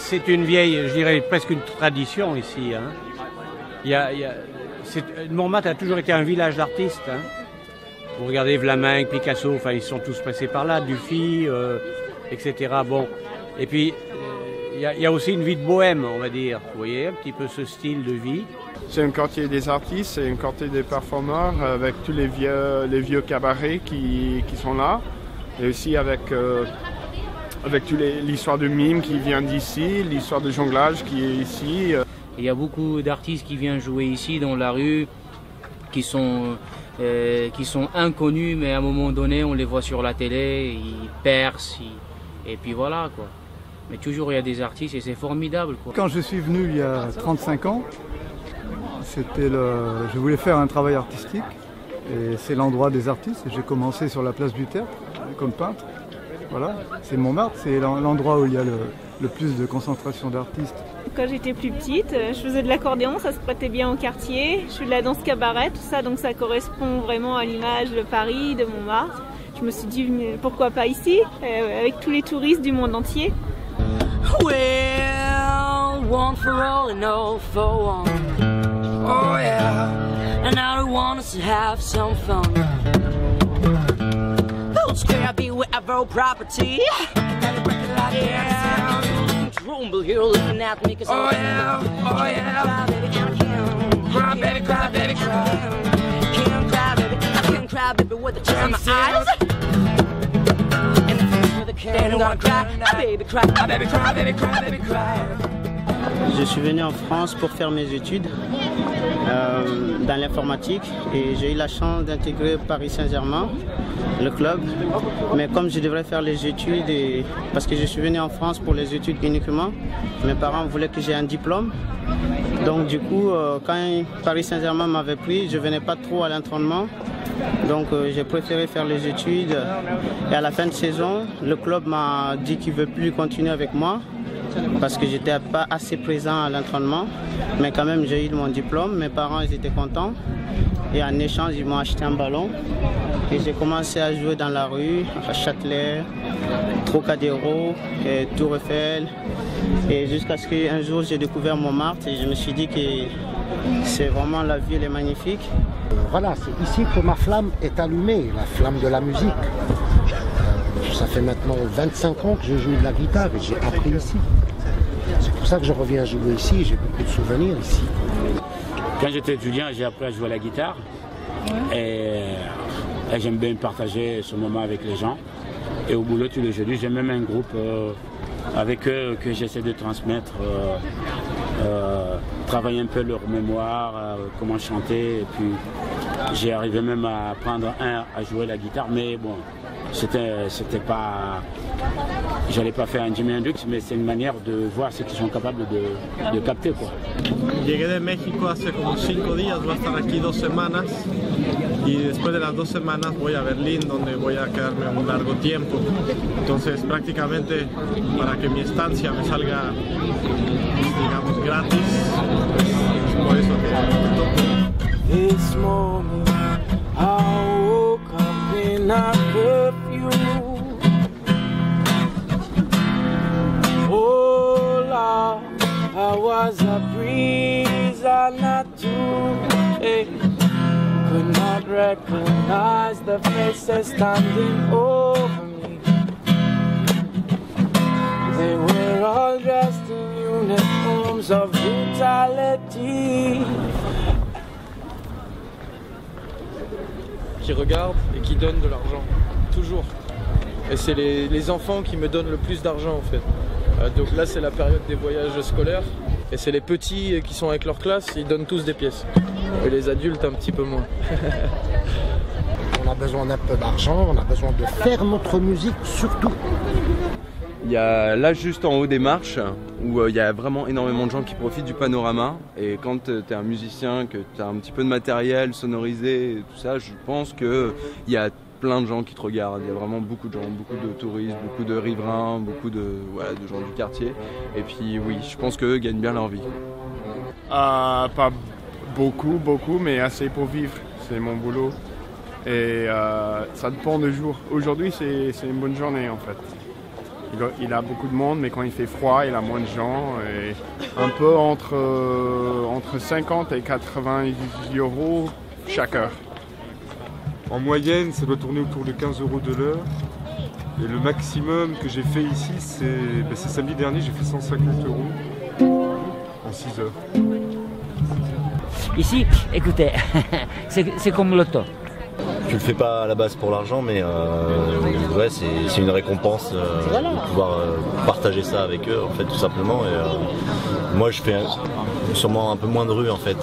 C'est une vieille, je dirais presque une tradition ici. Hein. Montmartre a toujours été un village d'artistes. Hein. Vous regardez Vlaminck, Picasso, enfin ils sont tous passés par là, Dufy, etc. Bon, et puis il y a aussi une vie de bohème, on va dire. Vous voyez, un petit peu ce style de vie. C'est un quartier des artistes, c'est un quartier des performeurs avec tous les vieux cabarets qui sont là, et aussi avec toute l'histoire de mime qui vient d'ici, l'histoire de jonglage qui est ici. Il y a beaucoup d'artistes qui viennent jouer ici dans la rue, qui sont inconnus, mais à un moment donné, on les voit sur la télé, ils percent, et puis voilà, quoi. Mais toujours, il y a des artistes et c'est formidable, quoi. Quand je suis venu il y a 35 ans, je voulais faire un travail artistique, et c'est l'endroit des artistes. J'ai commencé sur la place du Tertre, comme peintre. Voilà, c'est Montmartre, c'est l'endroit où il y a le plus de concentration d'artistes. Quand j'étais plus petite, je faisais de l'accordéon, ça se prêtait bien au quartier. Je fais de la danse cabaret, tout ça, donc ça correspond vraiment à l'image de Paris, de Montmartre. Je me suis dit, pourquoi pas ici, avec tous les touristes du monde entier. Well, one for all and all for one. Oh yeah, and I don't want us to have some fun. Who's happy with our property? Yeah. Rumble, you're looking at me 'cause oh yeah, oh yeah. Cry baby, cry baby, cry. Can't cry baby, I can't cry baby with the tears in my eyes. And the face with the can, I'm gonna cry, baby cry, baby cry, baby cry, baby cry. Je suis venu en France pour faire mes études dans l'informatique et j'ai eu la chance d'intégrer Paris Saint-Germain, le club. Mais comme je devrais faire les études, parce que je suis venu en France pour les études uniquement, mes parents voulaient que j'ai un diplôme. Donc du coup, quand Paris Saint-Germain m'avait pris, je ne venais pas trop à l'entraînement. Donc j'ai préféré faire les études. Et à la fin de saison, le club m'a dit qu'il ne veut plus continuer avec moi, parce que j'étais pas assez présent à l'entraînement, mais quand même j'ai eu mon diplôme, mes parents ils étaient contents et en échange ils m'ont acheté un ballon et j'ai commencé à jouer dans la rue, à Châtelet, Trocadéro, et Tour Eiffel, et jusqu'à ce qu'un jour j'ai découvert Montmartre et je me suis dit que c'est vraiment, la ville est magnifique. Voilà, c'est ici que ma flamme est allumée, la flamme de la musique. Ça fait maintenant 25 ans que je joue de la guitare et j'ai appris ici. C'est pour ça que je reviens jouer ici, j'ai beaucoup de souvenirs ici. Quand j'étais étudiant, j'ai appris à jouer à la guitare et j'aime bien partager ce moment avec les gens. Et au boulot tous les jeudis, j'ai même un groupe avec eux que j'essaie de transmettre, travailler un peu leur mémoire, comment chanter. Et puis j'ai arrivé même à apprendre à jouer la guitare, mais bon, c'était pas, j'allais pas faire un Jimi Hendrix, mais c'est une manière de voir ce qu'ils sont capables de capter, quoi. Llegué de México hace como 5 días, voy a estar aquí 2 semanas y después de las 2 semanas voy a Berlín, donde voy a quedarme un largo tiempo. Entonces prácticamente para que mi estancia me salga, digamos, gratis, es por eso que This morning I woke up in a curfew. Oh Lord, I was a prisoner too. Hey. Could not recognize the faces standing over me. They were all dressed in uniforms of brutality. Qui regardent et qui donnent de l'argent, toujours. Et c'est les enfants qui me donnent le plus d'argent en fait. Donc là c'est la période des voyages scolaires et c'est les petits qui sont avec leur classe, ils donnent tous des pièces. Et les adultes un petit peu moins. On a besoin d'un peu d'argent, on a besoin de faire notre musique surtout. Il y a là juste en haut des marches où il y a vraiment énormément de gens qui profitent du panorama, et quand tu es un musicien, que tu as un petit peu de matériel sonorisé et tout ça, je pense qu'il y a plein de gens qui te regardent. Il y a vraiment beaucoup de gens, beaucoup de touristes, beaucoup de riverains, beaucoup de gens du quartier, et puis oui, je pense qu'eux gagnent bien leur vie. Pas beaucoup, mais assez pour vivre, c'est mon boulot et ça dépend des jours. Aujourd'hui c'est une bonne journée en fait. il a beaucoup de monde, mais quand il fait froid, il a moins de gens. Et un peu entre 50 et 80 € chaque heure. En moyenne, ça doit tourner autour de 15 € de l'heure. Et le maximum que j'ai fait ici, c'est samedi dernier, j'ai fait 150 € en 6 heures. Ici, écoutez, c'est comme l'auto. Tu le fais pas à la base pour l'argent, mais ouais, c'est une récompense de pouvoir partager ça avec eux, en fait, tout simplement. Et, moi, je fais sûrement un peu moins de rue, en fait.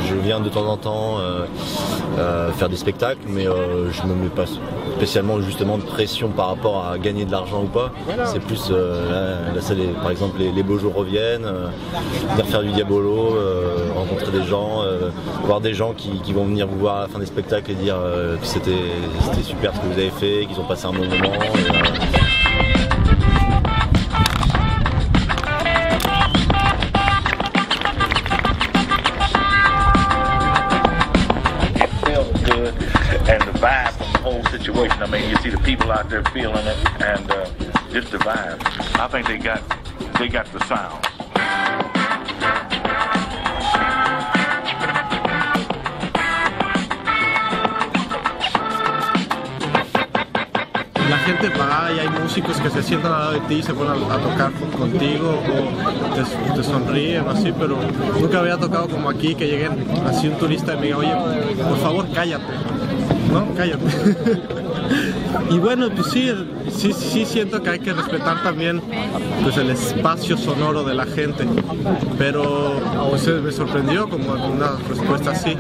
Je viens de temps en temps faire des spectacles, mais je me mets pas spécialement justement de pression par rapport à gagner de l'argent ou pas. C'est plus, là, par exemple, les beaux jours reviennent, venir faire du diabolo, rencontrer des gens, voir des gens qui vont venir vous voir à la fin des spectacles et dire que c'était super ce que vous avez fait, qu'ils ont passé un bon moment. And the vibe from the whole situation. I mean, you see the people out there feeling it, and just the vibe. I think they got the sound. La gente va y hay músicos que se sientan al lado de ti y se ponen a tocar contigo o te sonríen así, pero nunca había tocado como aquí, que lleguen así un turista y me diga, oye, por favor cállate, ¿no? Cállate. Y bueno, pues sí siento que hay que respetar también pues, el espacio sonoro de la gente, pero pues, me sorprendió como una respuesta así.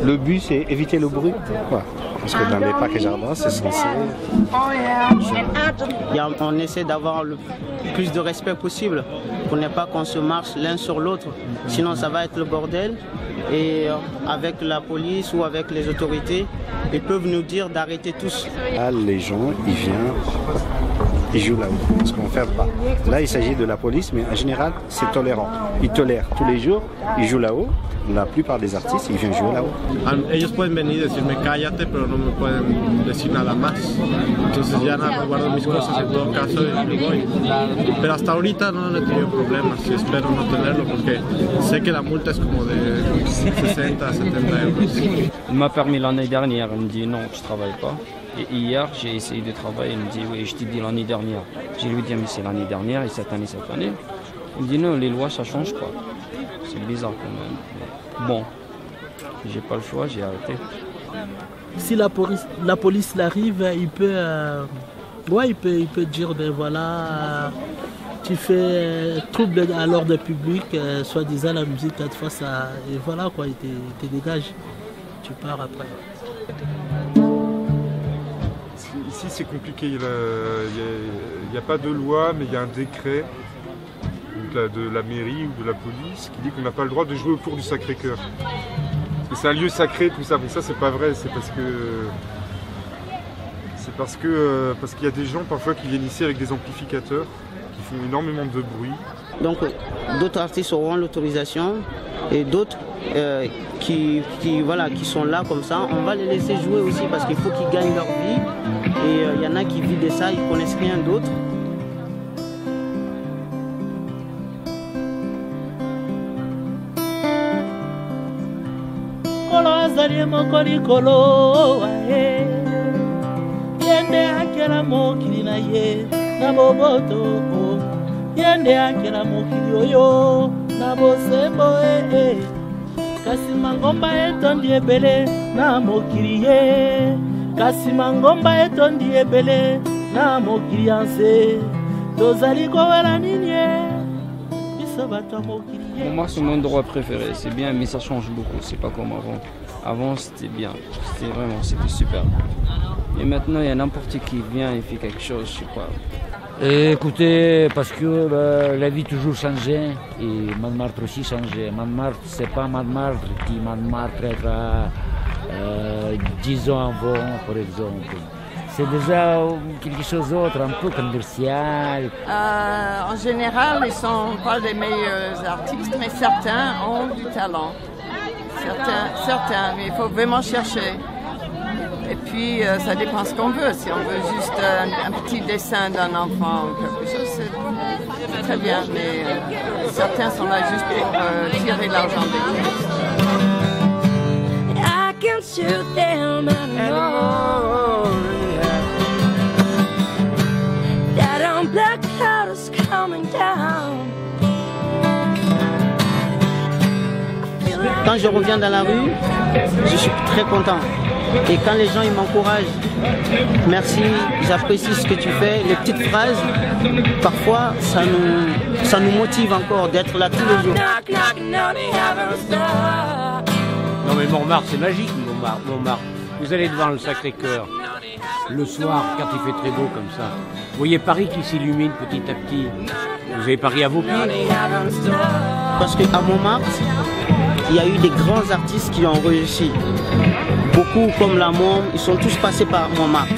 Le but, c'est éviter le bruit. Voilà. Parce que dans les parcs et jardins, c'est censé... On essaie d'avoir le plus de respect possible pour ne pas qu'on se marche l'un sur l'autre. Sinon, ça va être le bordel. Et avec la police ou avec les autorités, ils peuvent nous dire d'arrêter tous. Là, les gens, ils viennent, ils jouent là-haut, parce qu'on ne fait pas. Là, il s'agit de la police, mais en général, c'est tolérant. Ils tolèrent tous les jours, ils jouent là-haut. La plupart des artistes, ils viennent jouer là-haut. Ellos pueden venir y decirme cállate, pero no me pueden decir nada más. Entonces ya nada, guardo mis cosas en todo caso y me voy. Pero hasta ahorita no he tenido problemas y espero no tenerlo porque sé que la multa es como de 60 à 70 €. Il m'a permis l'année dernière, il me dit non, je ne travaille pas. Et hier, j'ai essayé de travailler, il me dit oui, je t'ai dit l'année dernière. Je lui ai dit mais c'est l'année dernière et cette année. Il me dit non, les lois ça change pas. C'est bizarre quand même. Bon, j'ai pas le choix, j'ai arrêté. Si la police arrive, il peut dire ben voilà, tu fais trouble à l'ordre public, soi-disant la musique quelquefois ça, et voilà quoi, il te dégage, tu pars après. Ici c'est compliqué, il n'y a pas de loi, mais il y a un décret de la mairie ou de la police qui dit qu'on n'a pas le droit de jouer autour du Sacré-Cœur. Parce que c'est un lieu sacré, tout ça, mais ça c'est pas vrai, c'est parce qu'il y a des gens parfois qui viennent ici avec des amplificateurs qui font énormément de bruit. Donc d'autres artistes auront l'autorisation et d'autres qui sont là comme ça, on va les laisser jouer aussi parce qu'il faut qu'ils gagnent leur vie et il y en a qui vivent de ça, ils ne connaissent rien d'autre. azali moko likolo aye yende akela mokili na ye na boboto yende akela mokili oyo na bosembo kasi mangomba etondi ebele na mokili ye kasi mangomba etondi ebele na mokili yanse tozali kowela nini biso bato ya mokili. Pour moi, c'est mon endroit préféré. C'est bien, mais ça change beaucoup. C'est pas comme avant. Avant, c'était bien. C'était super. Et maintenant, il y a n'importe qui vient et fait quelque chose, je sais pas. Et écoutez, parce que la vie toujours changée et Montmartre aussi changé. Montmartre, c'est pas Montmartre qui Montmartre era 10 ans avant, par exemple. C'est déjà quelque chose d'autre, un peu commercial. En général, ils ne sont pas les meilleurs artistes, mais certains ont du talent. Certains, mais il faut vraiment chercher. Et puis, ça dépend ce qu'on veut. Si on veut juste un petit dessin d'un enfant ou quelque chose, c'est très bien. Mais certains sont là juste pour tirer l'argent des textes. I can shoot them anymore. That black cloud is coming down. Quand je reviens dans la rue, je suis très content. Et quand les gens ils m'encouragent, merci, j'apprécie ce que tu fais, les petites phrases, parfois ça nous motive encore d'être là tous les jours. Non mais Montmartre, c'est magique, Montmartre. Vous allez devant le Sacré-Cœur, le soir, quand il fait très beau comme ça. Vous voyez Paris qui s'illumine petit à petit. Vous avez Paris à vos pieds. Parce qu'à Montmartre, il y a eu des grands artistes qui ont réussi. Beaucoup comme la Môme, ils sont tous passés par Montmartre.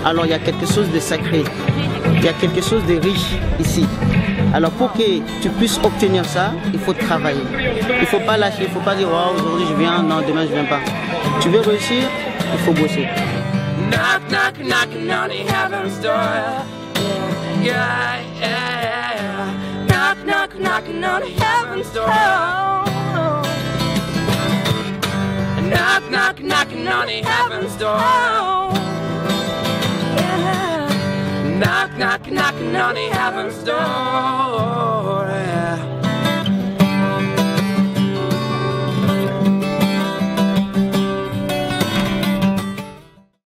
Alors il y a quelque chose de sacré, il y a quelque chose de riche ici. Alors pour que tu puisses obtenir ça, il faut travailler. Il ne faut pas lâcher, il ne faut pas dire oh, aujourd'hui je viens, non demain je ne viens pas. Tu veux réussir, il faut bosser. Knock, knock, knocking on the heaven's door. Yeah, yeah, yeah. Knock, knock, knocking on the heaven's door. Knock, knock, knocking on the heaven's door. Yeah. Knock, knock, knocking on the heaven's door.